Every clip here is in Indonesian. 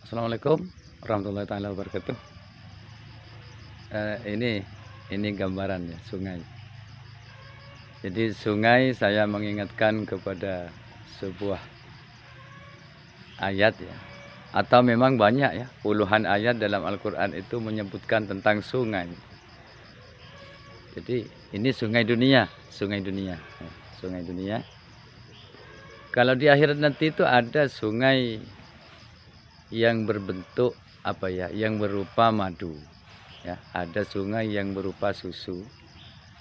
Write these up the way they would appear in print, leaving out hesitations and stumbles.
Assalamualaikum warahmatullahi taala wabarakatuh. Ini gambarannya sungai. Jadi sungai saya mengingatkan kepada sebuah ayat ya. Atau memang banyak ya, puluhan ayat dalam Al-Qur'an itu menyebutkan tentang sungai. Jadi ini sungai dunia, sungai dunia. Sungai dunia. Kalau di akhirat nanti itu ada sungai yang berbentuk apa ya, yang berupa madu ya, ada sungai yang berupa susu,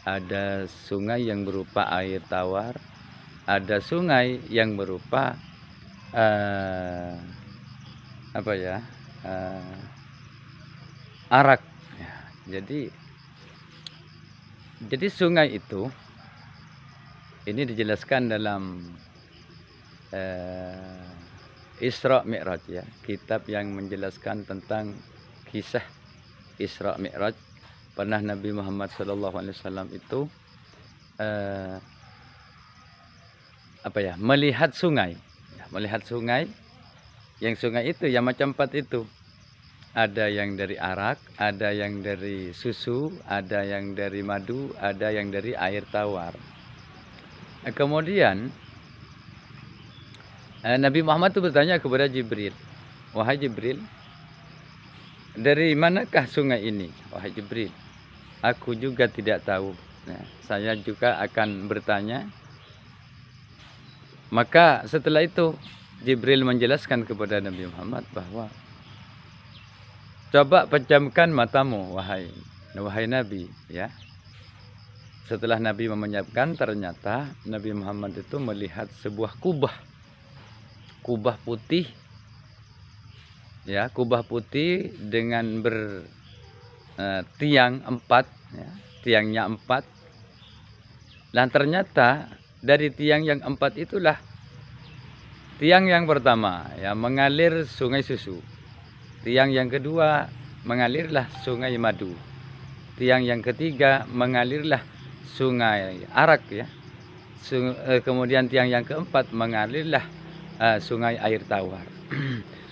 ada sungai yang berupa air tawar, ada sungai yang berupa apa ya, arak ya. Jadi sungai itu ini dijelaskan dalam Isra Mi'raj ya, kitab yang menjelaskan tentang kisah Isra Mi'raj. Pernah Nabi Muhammad SAW itu melihat sungai ya, melihat sungai, yang sungai itu yang macam empat itu, ada yang dari arak, ada yang dari susu, ada yang dari madu, ada yang dari air tawar. Kemudian Nabi Muhammad itu bertanya kepada Jibril, "Wahai Jibril, dari manakah sungai ini?" "Wahai Jibril, aku juga tidak tahu. Nah, saya juga akan bertanya." Maka setelah itu Jibril menjelaskan kepada Nabi Muhammad bahwa, "Coba pejamkan matamu wahai Nabi ya." Setelah Nabi memejamkan, ternyata Nabi Muhammad itu melihat sebuah kubah putih ya, kubah putih dengan tiang empat ya, tiangnya empat. Dan ternyata dari tiang yang empat itulah tiang yang pertama ya mengalir sungai susu, tiang yang kedua mengalirlah sungai madu, tiang yang ketiga mengalirlah sungai arak ya, kemudian tiang yang keempat mengalirlah sungai air tawar.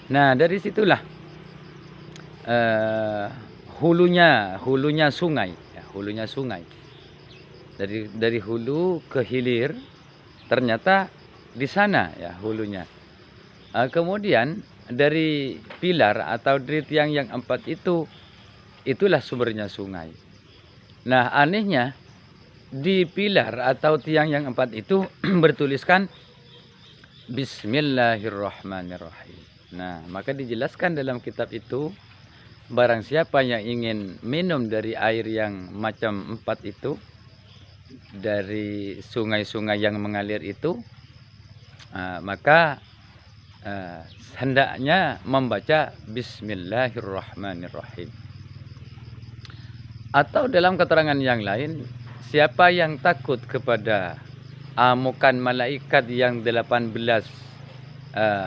Nah, dari situlah hulunya sungai ya, hulunya sungai. Dari hulu ke hilir ternyata di sana ya hulunya. Kemudian dari pilar atau dari tiang yang empat itu, itulah sumbernya sungai. Nah, anehnya di pilar atau tiang yang empat itu bertuliskan Bismillahirrahmanirrahim. Nah, maka dijelaskan dalam kitab itu, barang siapa yang ingin minum dari air yang macam empat itu, dari sungai-sungai yang mengalir itu, maka hendaknya membaca Bismillahirrahmanirrahim. Atau dalam keterangan yang lain, siapa yang takut kepada amukan malaikat yang 18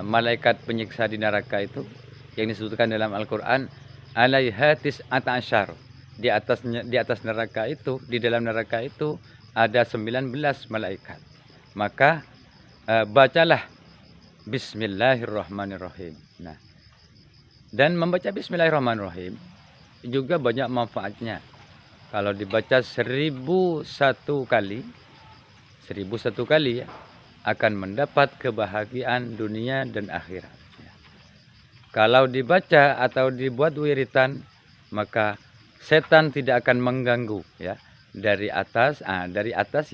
malaikat penyiksa di neraka itu, yang disebutkan dalam Al-Quran, alaiha tis'ata asyar, di atas neraka itu, di dalam neraka itu ada 19 malaikat. Maka bacalah Bismillahirrahmanirrahim. Nah, dan membaca Bismillahirrahmanirrahim juga banyak manfaatnya. Kalau dibaca 1001 kali, 1001 kali ya, akan mendapat kebahagiaan dunia dan akhirat ya. Kalau dibaca atau dibuat wiritan, maka setan tidak akan mengganggu ya, dari atas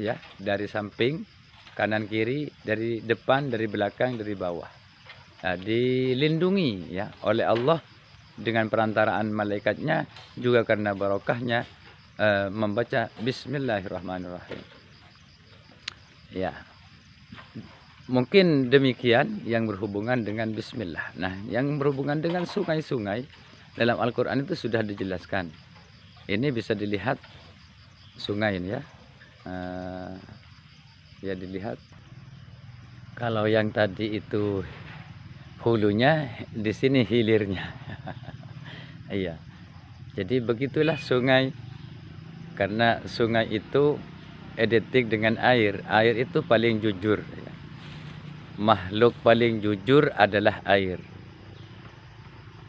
ya, dari samping, kanan kiri, dari depan, dari belakang, dari bawah. Nah, dilindungi ya oleh Allah dengan perantaraan malaikatnya, juga karena barokahnya membaca Bismillahirrahmanirrahim. Ya, mungkin demikian yang berhubungan dengan Bismillah. Nah, yang berhubungan dengan sungai-sungai dalam Al-Quran itu sudah dijelaskan. Ini bisa dilihat sungai ini ya. Ya, dilihat. Kalau yang tadi itu hulunya, di sini hilirnya. Iya. Jadi begitulah sungai. Karena sungai itu identik dengan air. Air itu paling jujur. Makhluk paling jujur adalah air.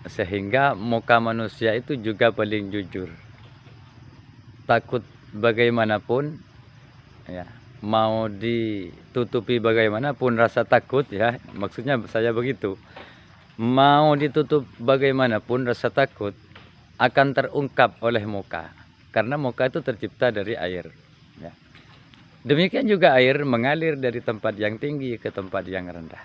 Sehingga muka manusia itu juga paling jujur. Takut bagaimanapun, ya, mau ditutupi bagaimanapun rasa takut, ya, maksudnya saya begitu. Mau ditutup bagaimanapun rasa takut akan terungkap oleh muka. Karena muka itu tercipta dari air. Ya. Demikian juga air mengalir dari tempat yang tinggi ke tempat yang rendah.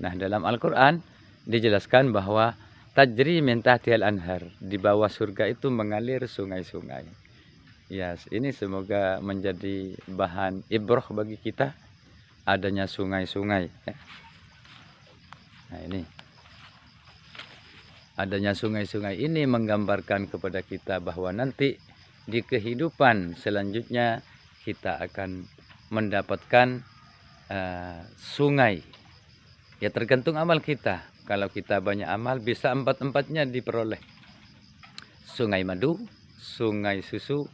Nah, dalam Al-Quran dijelaskan bahwa tajri min tahtihal anhar, di bawah surga itu mengalir sungai-sungai. Ya, ini semoga menjadi bahan ibrah bagi kita adanya sungai-sungai. Nah, ini adanya sungai-sungai ini menggambarkan kepada kita bahwa nanti di kehidupan selanjutnya kita akan mendapatkan sungai. Ya, tergantung amal kita. Kalau kita banyak amal, bisa empat-empatnya diperoleh. Sungai madu, sungai susu,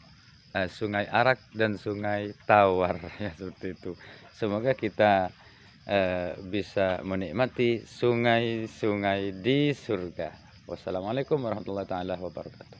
sungai arak, dan sungai tawar. Ya, seperti itu. Semoga kita bisa menikmati sungai-sungai di surga. Wassalamualaikum warahmatullahi wabarakatuh.